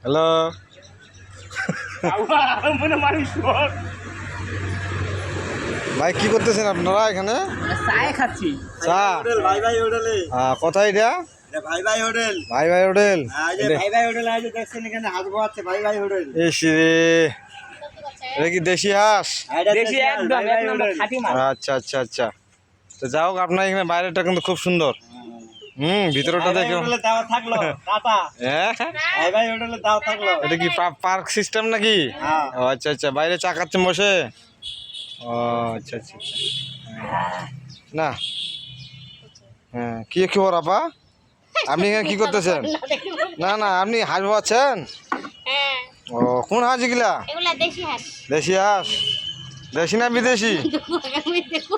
Hello ভাই, কি করতেছেন আপনারা এখানে? চা খাচ্ছি। চা? ভাই ভাই হোটেলে। কোথায় এটা? ভাই ভাই হোটেল। ভাই ভাই হোটেল। ভাই ভাই হোটেল আছে, দেখছেন এখানে হাঁস আছে ভাই ভাই হোটেল। ইস রে, এটা কি দেশি হাঁস? দেশি একদম এক নম্বর খাঁটি মাল। আচ্ছা আচ্ছা আচ্ছা, তো যাও, আপনার এখানে বাইরেটা কিন্তু খুব সুন্দর। ভিতরটা দেখো। হোটেলে দাওয়া থাকলো টাটা। হ্যাঁ, ভাই ভাই হোটেলে দাওয়া থাকলো। এটা কি পার্ক সিস্টেম নাকি? হ্যাঁ। ও আচ্ছা আচ্ছা, বাইরে চা খাচ্ছেন বসে? ও আচ্ছা আচ্ছা আচ্ছা। না, হ্যাঁ, কি খবর আপা? আপনি এখানে কি করতেছেন? না না, আপনি হাঁস বাচ্ছেন? হ্যাঁ, ও, কোন হাঁস এগুলা? এগুলা দেশি হাঁস। দেশি হাঁস? দেশি না বিদেশি? দেখো